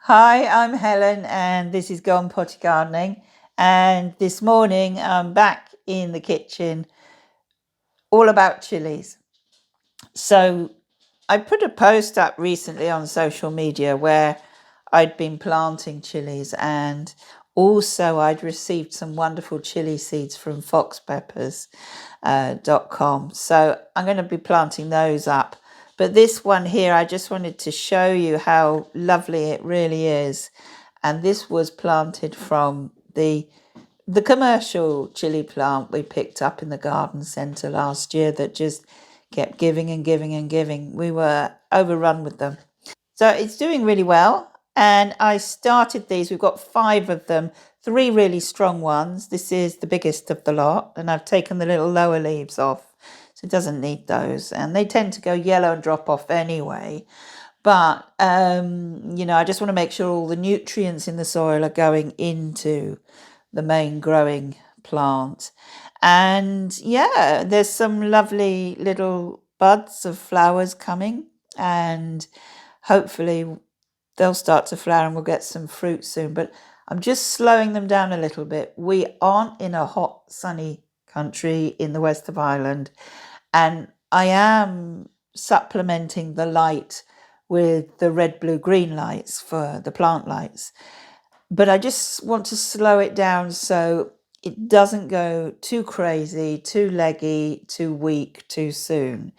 Hi, I'm Helen and this is Gone Potty Gardening. And this morning I'm back in the kitchen all about chilies. So I put a post up recently on social media where I'd been planting chilies and also I'd received some wonderful chili seeds from foxpeppers.com. So I'm going to be planting those up. But this one here, I just wanted to show you how lovely it really is. And this was planted from the commercial chili plant we picked up in the garden centre last year that just kept giving and giving and giving. We were overrun with them. So it's doing really well. And I started these, we've got 5 of them, 3 really strong ones. This is the biggest of the lot, and I've taken the little lower leaves off, so it doesn't need those. And they tend to go yellow and drop off anyway. But, I just want to make sure all the nutrients in the soil are going into the main growing plant. And yeah, there's some lovely little buds of flowers coming, and hopefully they'll start to flower and we'll get some fruit soon. But I'm just slowing them down a little bit. We aren't in a hot, sunny country in the west of Ireland, and I am supplementing the light with the red, blue, green lights for the plant lights. But I just want to slow it down so it doesn't go too crazy, too leggy, too weak, too soon.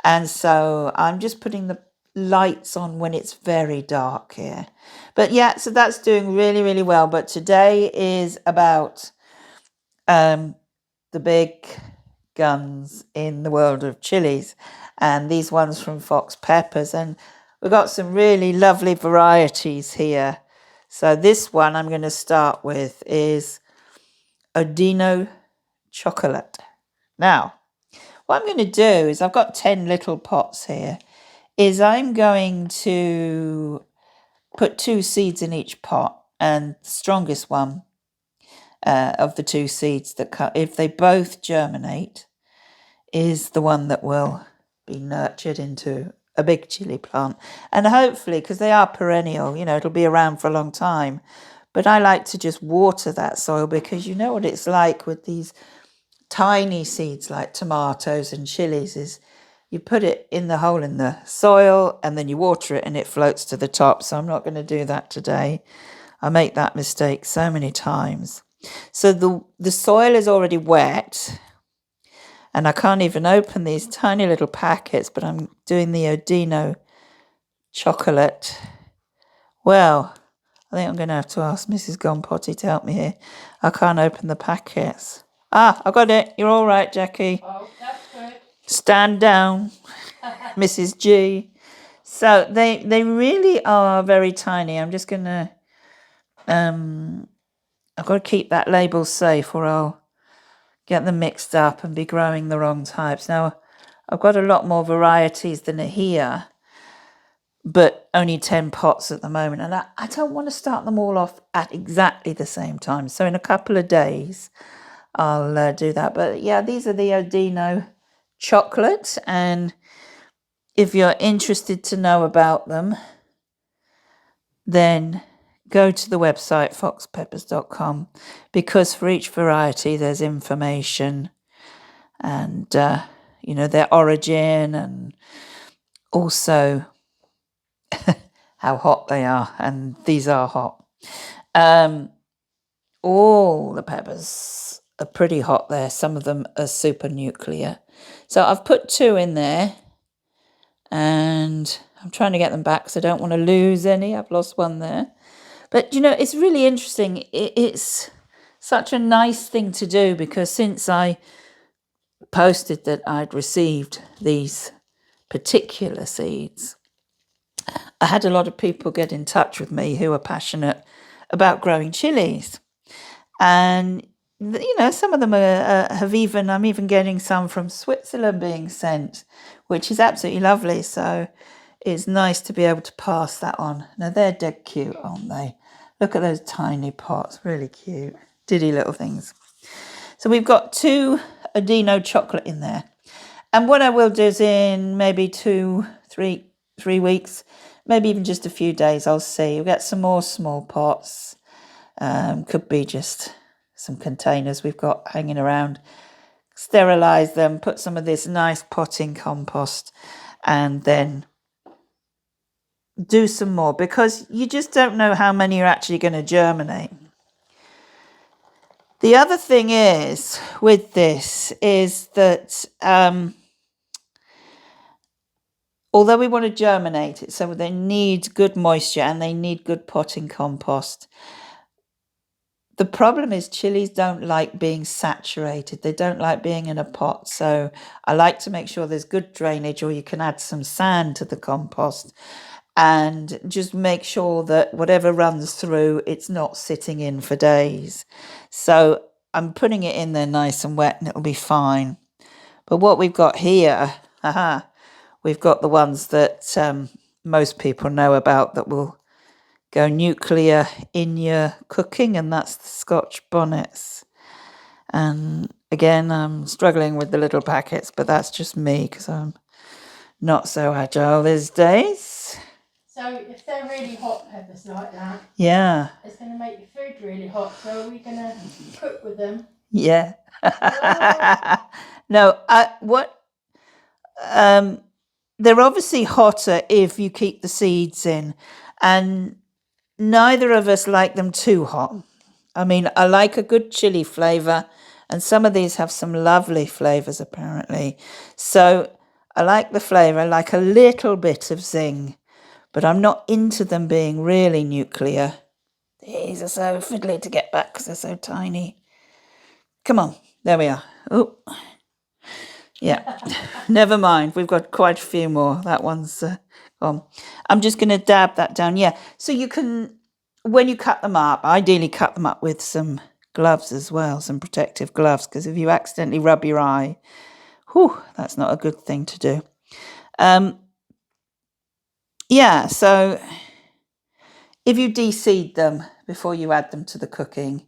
And so I'm just putting the lights on when it's very dark here. But yeah, so that's doing really, really well. But today is about the big guns in the world of chilies, and these ones from Fox Peppers. And we've got some really lovely varieties here. So this one I'm going to start with is Odino Chocolate. Now, what I'm going to do is I've got 10 little pots here, is I'm going to put 2 seeds in each pot, and the strongest one of the 2 seeds that if they both germinate, is the one that will be nurtured into a big chili plant. And hopefully, because they are perennial, it'll be around for a long time. But I like to just water that soil, because you know what it's like with these tiny seeds like tomatoes and chilies is you put it in the hole in the soil and then you water it and it floats to the top. So I'm not going to do that today. I make that mistake so many times. So the soil is already wet, and I can't even open these tiny little packets, but I'm doing the Odino chocolate. Well, I think I'm going to have to ask Mrs. Gone Potty to help me here. I can't open the packets. I got it. You're all right, Jackie. Oh, that's good. Stand down, Mrs. G. So they really are very tiny. I'm just going to, I've got to keep that label safe or I'll get them mixed up and be growing the wrong types. Now, I've got a lot more varieties than are here, but only 10 pots at the moment. And I don't want to start them all off at exactly the same time. So in a couple of days, I'll do that. But yeah, these are the Odino chocolate. And if you're interested to know about them, then go to the website foxpeppers.com, because for each variety there's information and their origin, and also how hot they are, and these are hot. All the peppers are pretty hot there. Some of them are super nuclear. So I've put 2 in there, and I'm trying to get them back because I don't want to lose any. I've lost one there. But, it's really interesting. It's such a nice thing to do, because since I posted that I'd received these particular seeds, I had a lot of people get in touch with me who are passionate about growing chilies. And, some of them I'm even getting some from Switzerland being sent, which is absolutely lovely. So it's nice to be able to pass that on. Now, they're dead cute, aren't they? Look at those tiny pots, really cute, diddy little things. So we've got 2 Odino chocolate in there. And what I will do is in maybe 2-3 3 weeks, maybe even just a few days. I'll see. We'll get some more small pots. Could be just some containers we've got hanging around. Sterilize them, put some of this nice potting compost, and then do some more, because you just don't know how many are actually going to germinate. The other thing is with this is that although we want to germinate it, so they need good moisture and they need good potting compost. The problem is chilies don't like being saturated. They don't like being in a pot. So I like to make sure there's good drainage, or you can add some sand to the compost and just make sure that whatever runs through, it's not sitting in for days. So I'm putting it in there nice and wet and it'll be fine. But what we've got here, we've got the ones that most people know about that will go nuclear in your cooking, and that's the Scotch bonnets. And again, I'm struggling with the little packets, but that's just me because I'm not so agile these days. So if they're really hot peppers like that, yeah, it's going to make your food really hot. So are we going to cook with them? Yeah. No, they're obviously hotter if you keep the seeds in, and neither of us like them too hot. I mean, I like a good chili flavour, and some of these have some lovely flavours apparently. So I like the flavour, I like a little bit of zing, but I'm not into them being really nuclear. These are so fiddly to get back because they're so tiny. Come on, there we are. Oh, yeah. Never mind. We've got quite a few more. That one's gone. I'm just going to dab that down. Yeah. So you can, when you cut them up, ideally cut them up with some gloves as well, some protective gloves, because if you accidentally rub your eye, that's not a good thing to do. Yeah. So if you de-seed them before you add them to the cooking,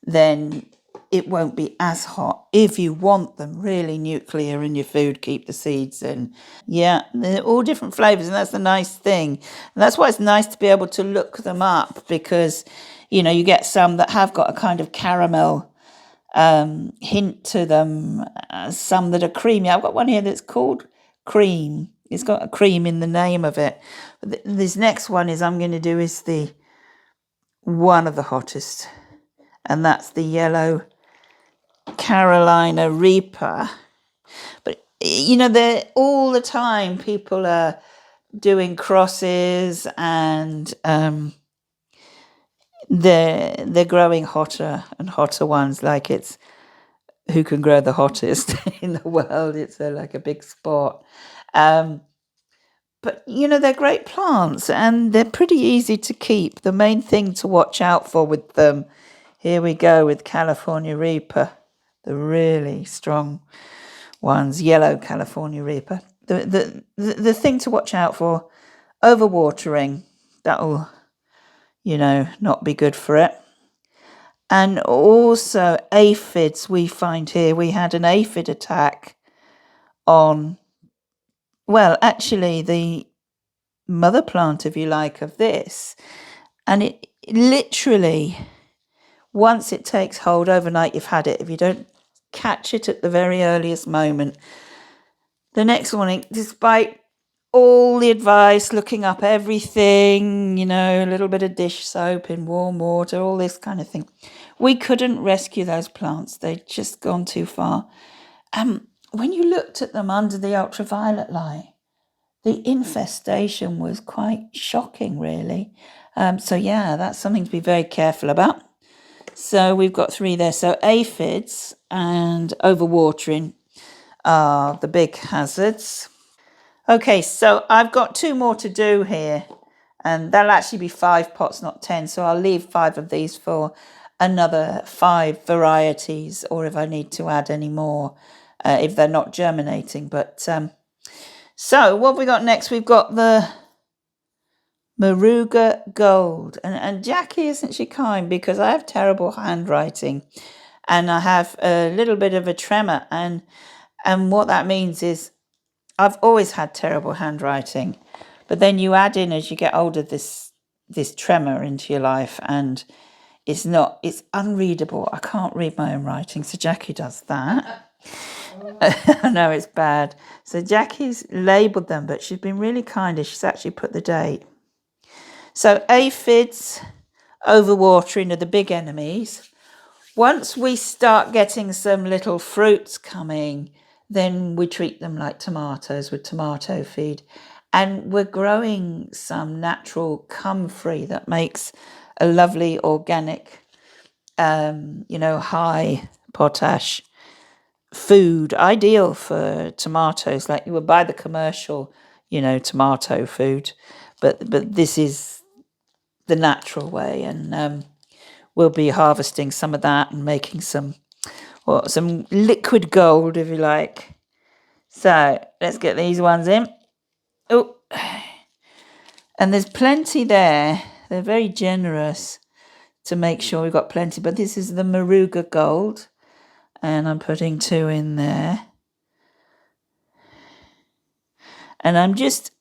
then it won't be as hot. If you want them really nuclear in your food, keep the seeds in. Yeah, they're all different flavours, and that's the nice thing. And that's why it's nice to be able to look them up, because, you get some that have got a kind of caramel hint to them, some that are creamy. I've got one here that's called Cream. It's got a cream in the name of it. This next one I'm going to do is one of the hottest, and that's the yellow Carolina Reaper. But they're all the time people are doing crosses, and they're growing hotter and hotter ones, like it's who can grow the hottest in the world. It's like a big sport. But they're great plants and they're pretty easy to keep. The main thing to watch out for with them, here we go with California Reaper, the really strong ones, yellow California Reaper. The thing to watch out for, overwatering, that'll, not be good for it. And also aphids, we find here, we had an aphid attack on, well, actually the mother plant, if you like, of this. And it literally, once it takes hold overnight, you've had it. If you don't catch it at the very earliest moment, the next morning, despite all the advice, looking up everything, a little bit of dish soap in warm water, all this kind of thing, we couldn't rescue those plants. They'd just gone too far. When you looked at them under the ultraviolet light, the infestation was quite shocking, really. So yeah, that's something to be very careful about. So we've got 3 there. So aphids and overwatering are the big hazards. Okay, so I've got 2 more to do here, and that'll actually be 5 pots, not 10. So I'll leave 5 of these for another 5 varieties, or if I need to add any more, if they're not germinating. But so what have we got next? We've got the Maruga Gold. And Jackie, isn't she kind? Because I have terrible handwriting and I have a little bit of a tremor. And what that means is I've always had terrible handwriting. But then you add in, as you get older, this tremor into your life, and it's unreadable. I can't read my own writing, so Jackie does that. I know it's bad. So Jackie's labelled them, but she's been really kind. She's actually put the date. So aphids, overwatering are the big enemies. Once we start getting some little fruits coming, then we treat them like tomatoes with tomato feed. And we're growing some natural comfrey that makes a lovely organic, high potash food, ideal for tomatoes. Like you would buy the commercial, tomato food, but this is the natural way, and we'll be harvesting some of that and making some liquid gold, if you like. So let's get these ones in. Oh, and there's plenty there. They're very generous to make sure we've got plenty. But this is the Maruga gold, and I'm putting 2 in there. And I'm just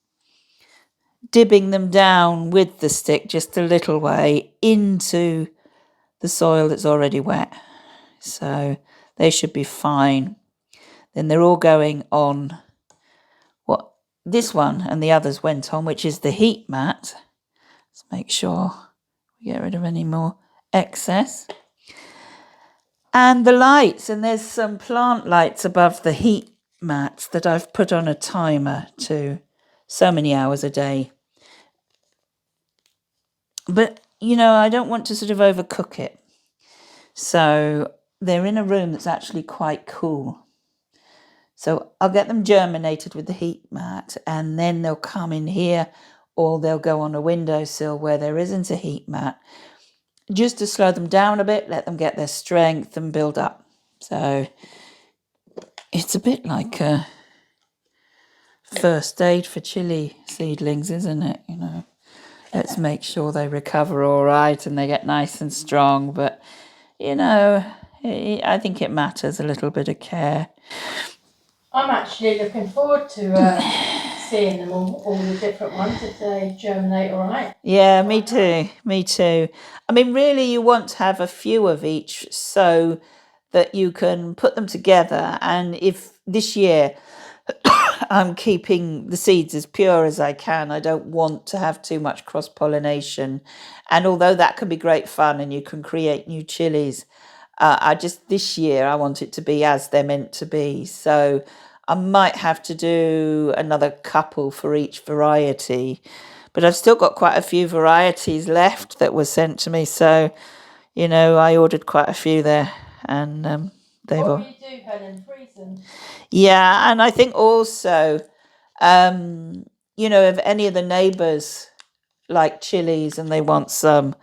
dipping them down with the stick just a little way into the soil that's already wet. So they should be fine. Then they're all going on what this one and the others went on, which is the heat mat. Let's make sure we get rid of any more excess. And the lights, and there's some plant lights above the heat mats that I've put on a timer to so many hours a day. But, I don't want to sort of overcook it. So they're in a room that's actually quite cool. So I'll get them germinated with the heat mat, and then they'll come in here, or they'll go on a windowsill where there isn't a heat mat, just to slow them down a bit, let them get their strength and build up. So it's a bit like a first aid for chili seedlings, isn't it? Let's make sure they recover all right and they get nice and strong. But, I think it matters a little bit of care. I'm actually looking forward to seeing them all the different ones, if they germinate all right. Yeah, me too. Me too. I mean, really, you want to have a few of each so that you can put them together. And if this year I'm keeping the seeds as pure as I can, I don't want to have too much cross-pollination. And although that can be great fun and you can create new chilies, this year I want it to be as they're meant to be. So I might have to do another couple for each variety. But I've still got quite a few varieties left that were sent to me. So, I ordered quite a few there. And they've all... What will you do, Helen? Freeze them? Yeah, and I think also, if any of the neighbours like chilies and they want some,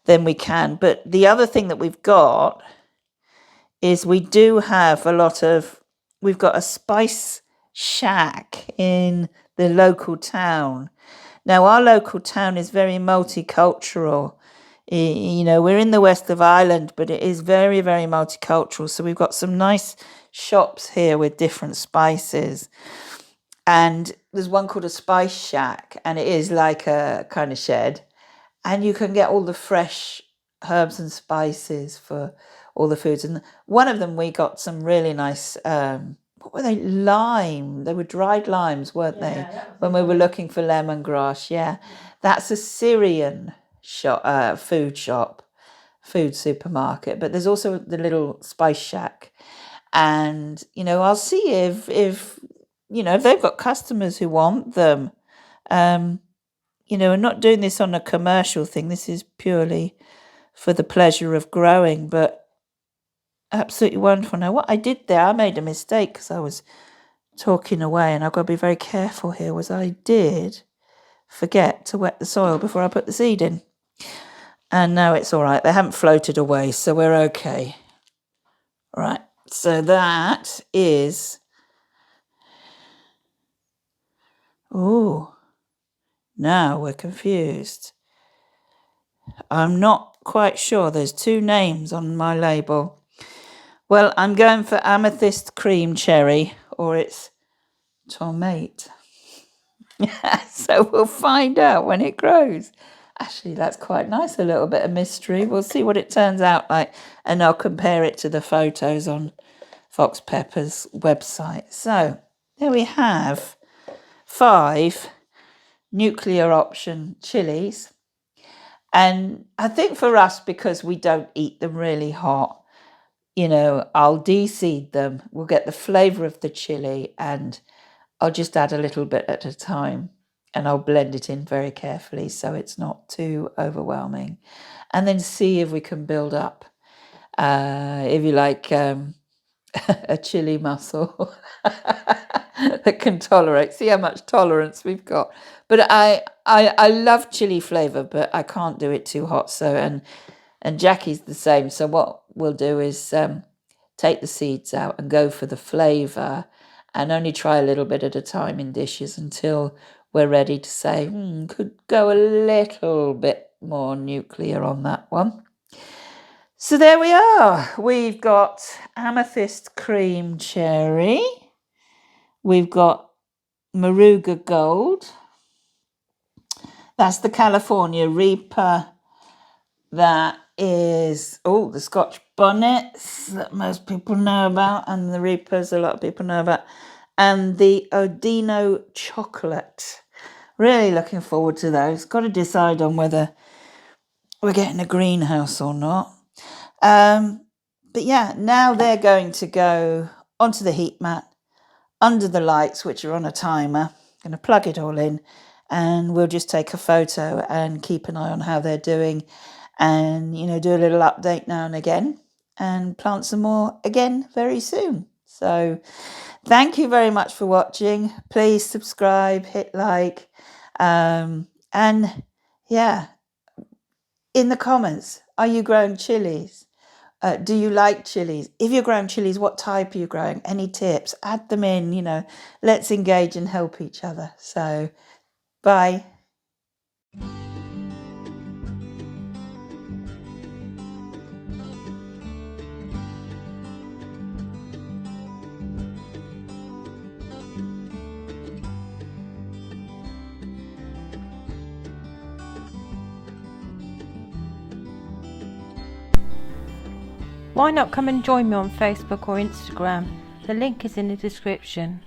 then we can. But the other thing that we've got is we've got a spice shack in the local town. Now, our local town is very multicultural. We're in the west of Ireland, but it is very, very multicultural. So we've got some nice shops here with different spices. And there's one called a spice shack, and it is like a kind of shed. And you can get all the fresh herbs and spices for all the foods. And one of them, we got some really nice, what were they? Lime. They were dried limes, weren't they? When we were looking for lemongrass. Yeah. That's a Syrian food supermarket. But there's also the little spice shack. And, I'll see if they've got customers who want them. We're not doing this on a commercial thing. This is purely for the pleasure of growing, but absolutely wonderful. Now, what I did there, I made a mistake because I was talking away, and I've got to be very careful here, was I did forget to wet the soil before I put the seed in. And now it's all right. They haven't floated away, so we're okay. Right, so that is... Oh, now we're confused. I'm not quite sure. There's 2 names on my label. Well, I'm going for amethyst cream cherry, or it's tomate. So we'll find out when it grows. Actually, that's quite nice, a little bit of mystery. We'll see what it turns out like, and I'll compare it to the photos on Fox Pepper's website. So there we have 5 nuclear option chilies. And I think for us, because we don't eat them really hot, I'll de-seed them. We'll get the flavour of the chili, and I'll just add a little bit at a time, and I'll blend it in very carefully so it's not too overwhelming. And then see if we can build up, if you like, a chili muscle that can tolerate. See how much tolerance we've got. But I love chili flavour, but I can't do it too hot. So and Jackie's the same. So what we'll do is take the seeds out and go for the flavour, and only try a little bit at a time in dishes until we're ready to say, could go a little bit more nuclear on that one. So there we are. We've got Amethyst Cream Cherry. We've got Maruga Gold. That's the California Reaper. That is, the Scotch Bonnets that most people know about, and the Reapers a lot of people know about, and the Odino Chocolate. Really looking forward to those. Got to decide on whether we're getting a greenhouse or not. But yeah, now they're going to go onto the heat mat under the lights, which are on a timer. Going to plug it all in, and we'll just take a photo and keep an eye on how they're doing, and do a little update now and again, and plant some more again very soon. So thank you very much for watching. Please subscribe, hit like, and yeah, in the comments, are you growing chilies? Do you like chilies? If you're growing chilies, what type are you growing? Any tips? Add them in, let's engage and help each other. So, bye. Why not come and join me on Facebook or Instagram? The link is in the description.